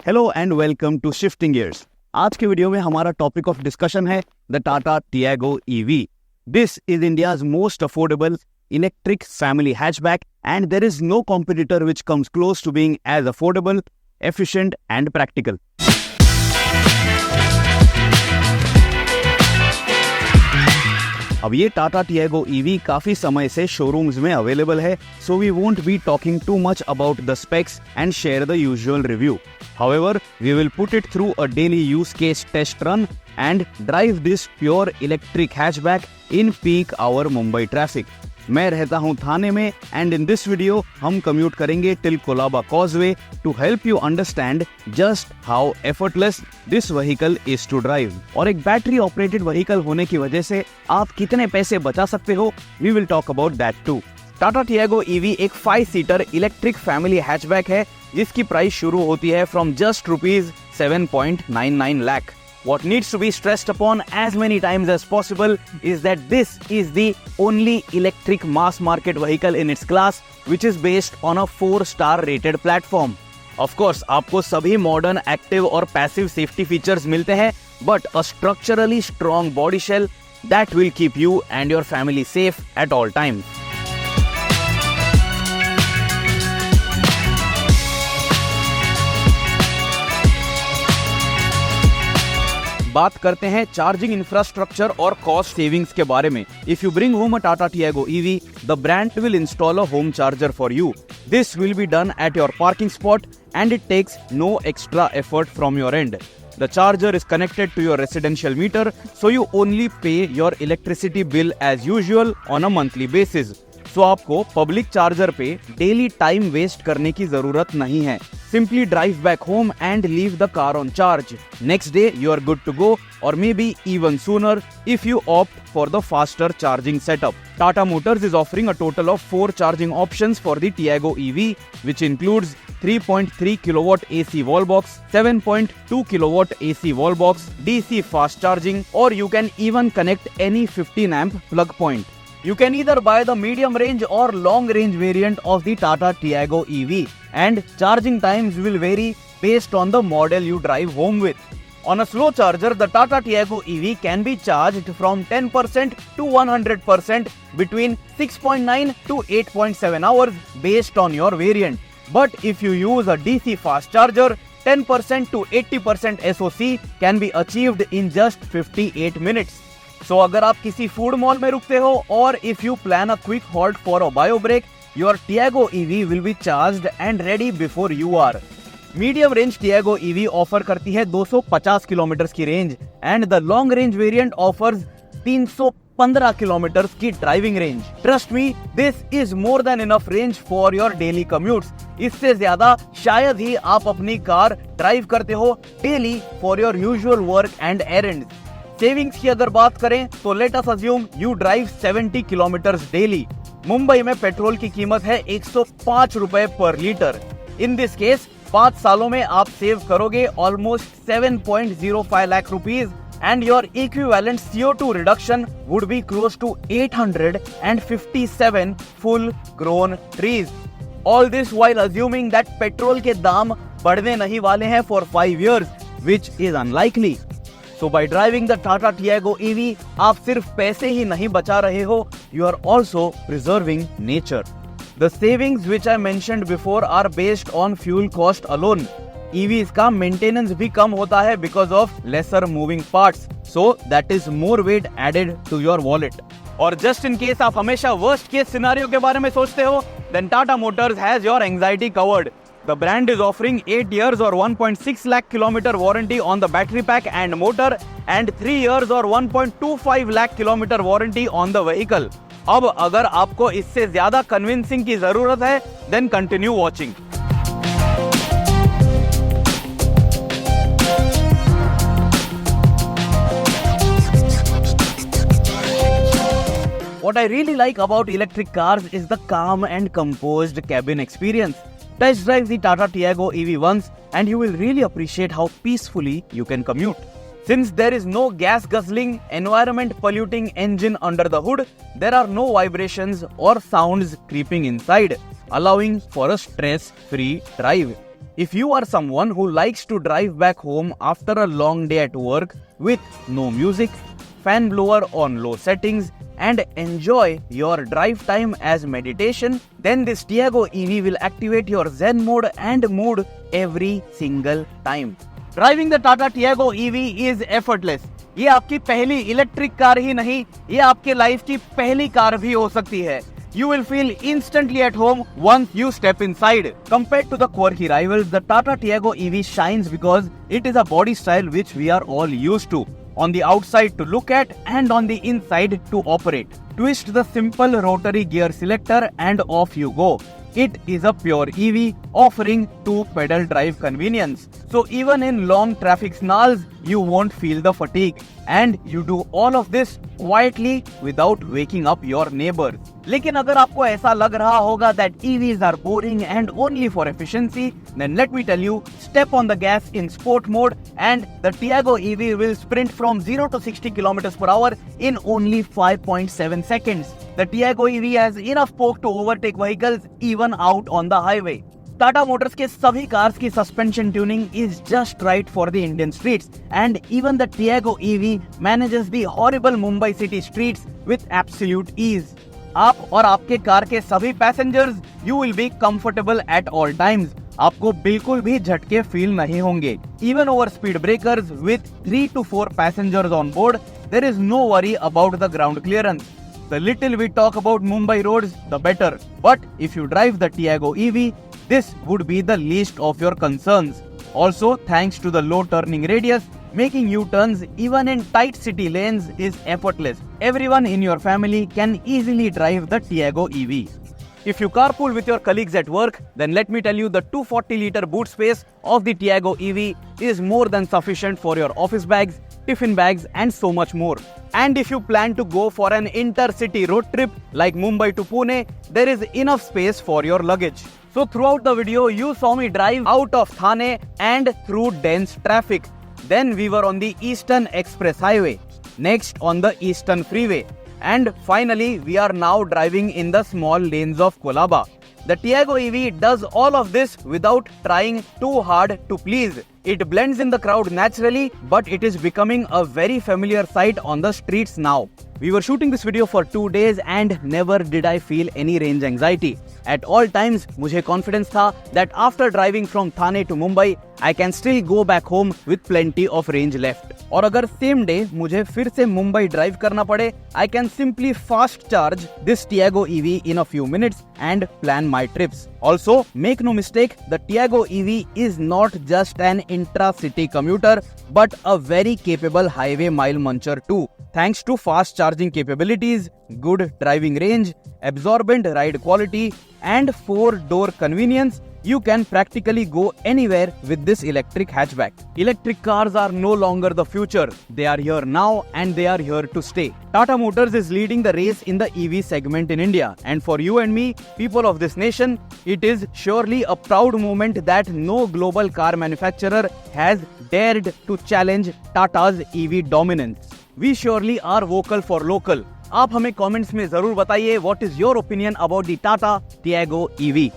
Hello and welcome to shifting gears. आज के video में हमारा टॉपिक ऑफ डिस्कशन है the Tata Tiago EV. This is India's most affordable electric family hatchback and there is no competitor which comes close to being as affordable, efficient and practical. अब ये Tata Tiago EV काफी समय से showrooms में available है, so we won't be talking too much about the specs and share the usual review. However, we will put it through a daily use case test run and drive this pure electric hatchback in peak hour Mumbai traffic. मैं रहता हूँ थाने में and in this video हम commute करेंगे till Colaba Causeway to help you understand just how effortless this vehicle is to drive. और एक battery operated vehicle होने की वजह से आप कितने पैसे बचा सकते हो, we will talk about that too. Tata Tiago EV एक 5-सीटर इलेक्ट्रिक फैमिली हैचबैक है जिसकी प्राइस शुरू होती है from just ₹7.99 lakh. What needs to be stressed upon as many times as possible is that this is the only electric mass market vehicle in its class which is based on a 4-star rated platform. Of course, आपको सभी modern, active और passive safety features मिलते हैं, but a structurally strong body shell that will keep you and your family safe at all times. बात करते हैं charging infrastructure और cost savings के बारे में. If you bring home a Tata Tiago EV, the brand will install a home charger for you. This will be done at your parking spot and it takes no extra effort from your end. The charger is connected to your residential meter, so you only pay your electricity bill as usual on a monthly basis. So आपको public charger पे daily time waste करने की जरूरत नहीं है. Simply drive back home and leave the car on charge. Next day you are good to go, or maybe even sooner if you opt for the faster charging setup. Tata Motors is offering a total of 4 charging options for the Tiago EV, which includes 3.3 kilowatt AC wall box, 7.2 kilowatt AC wall box, DC fast charging, or you can even connect any 15 amp plug point. You can either buy the medium range or long range variant of the Tata Tiago EV, and charging times will vary based on the model you drive home with. On a slow charger, the Tata Tiago EV can be charged from 10% to 100% between 6.9 to 8.7 hours based on your variant. But if you use a DC fast charger, 10% to 80% SOC can be achieved in just 58 minutes. So अगर आप किसी food mall में रुकते हो और if you plan a quick halt for a bio break, your Tiago EV will be charged and ready before you are. Medium range Tiago EV offer करती है 250 kilometre की range and the long range variant offers 315 kilometre की driving range. Trust me, this is more than enough range for your daily commutes. इससे ज्यादा शायद ही आप अपनी car drive करते हो daily for your usual work and errands. Savings की अगर बात करें तो let us assume you drive 70 kilometres daily. Mumbai में पेट्रोल की कीमत है 105 रुपए पर लीटर. इन दिस केस 5 सालों में आप सेव करोगे almost 7.05 lakh rupees and your equivalent CO2 reduction would be close to 857 full grown trees. All this while assuming that petrol के दाम बढ़ने नहीं वाले हैं for 5 years, which is unlikely. So by driving the Tata Tiago EV, आप सिर्फ पैसे ही नहीं बचा रहे हो, you are also preserving nature. The savings which I mentioned before are based on fuel cost alone. EVs का maintenance भी कम होता है because of lesser moving parts, so that is more weight added to your wallet. और just in case आप हमेशा worst case scenario के बारे में सोचते हो, then Tata Motors has your anxiety covered. The brand is offering 8 years or 1.6 lakh kilometer warranty on the battery pack and motor and 3 years or 1.25 lakh kilometer warranty on the vehicle. अब अगर आपको इससे ज्यादा convincing की जरूरत है, then continue watching. What I really like about electric cars is the calm and composed cabin experience. Test drive the Tata Tiago EV once and you will really appreciate how peacefully you can commute. Since there is no gas guzzling, environment polluting engine under the hood, there are no vibrations or sounds creeping inside, allowing for a stress-free drive. If you are someone who likes to drive back home after a long day at work with no music, fan blower on low settings, and enjoy your drive time as meditation, then this Tiago EV will activate your Zen mode and mood every single time. Driving the Tata Tiago EV is effortless. ये आपकी पहली electric car ही नहीं, ये आपके life की पहली car भी हो सकती है. You will feel instantly at home once you step inside. Compared to the quirky rivals, the Tata Tiago EV shines because it is a body style which we are all used to. On the outside to look at and on the inside to operate. Twist the simple rotary gear selector and off you go. It is a pure EV offering 2-pedal drive convenience. So even in long traffic snarls, you won't feel the fatigue. And you do all of this quietly without waking up your neighbors. लेकिन अगर आपको ऐसा लग रहा होगा that EVs are boring and only for efficiency, then let me tell you, step on the gas in sport mode and the Tiago EV will sprint from 0 to 60 km/h in only 5.7 seconds. The Tiago EV has enough poke to overtake vehicles even out on the highway. Tata Motors के सभी cars की suspension tuning is just right for the Indian streets and even the Tiago EV manages the horrible Mumbai city streets with absolute ease. आप और आपके car के सभी passengers you will be comfortable at all times. आपको बिल्कुल भी झटके feel नहीं होंगे. Even over speed breakers with 3 to 4 passengers on board there is no worry about the ground clearance. The little we talk about Mumbai roads, the better. But if you drive the Tiago EV, this would be the least of your concerns. Also, thanks to the low turning radius, making U-turns even in tight city lanes is effortless. Everyone in your family can easily drive the Tiago EV. If you carpool with your colleagues at work, then let me tell you the 240-liter boot space of the Tiago EV is more than sufficient for your office bags, tiffin bags and so much more. And if you plan to go for an intercity road trip like Mumbai to Pune, there is enough space for your luggage. So throughout the video, you saw me drive out of Thane and through dense traffic. Then we were on the Eastern Express Highway, next on the Eastern Freeway. And finally, we are now driving in the small lanes of Colaba. The Tiago EV does all of this without trying too hard to please. It blends in the crowd naturally, but it is becoming a very familiar sight on the streets now. We were shooting this video for 2 days and never did I feel any range anxiety. At all times, मुझे confidence था that after driving from Thane to Mumbai, I can still go back home with plenty of range left. और अगर same day मुझे फिर से Mumbai drive करना पड़े, I can simply fast charge this Tiago EV in a few minutes and plan my trips. Also, make no mistake, the Tiago EV is not just an intra-city commuter, but a very capable highway mile muncher too. Thanks to fast charging capabilities, good driving range, absorbent ride quality, and 4-door convenience, you can practically go anywhere with this electric hatchback. Electric cars are no longer the future. They are here now and they are here to stay. Tata Motors is leading the race in the EV segment in India. And for you and me, people of this nation, it is surely a proud moment that no global car manufacturer has dared to challenge Tata's EV dominance. We surely are vocal for local. आप हमें comments में जरूर बताइए what is your opinion about the Tata Tiago EV.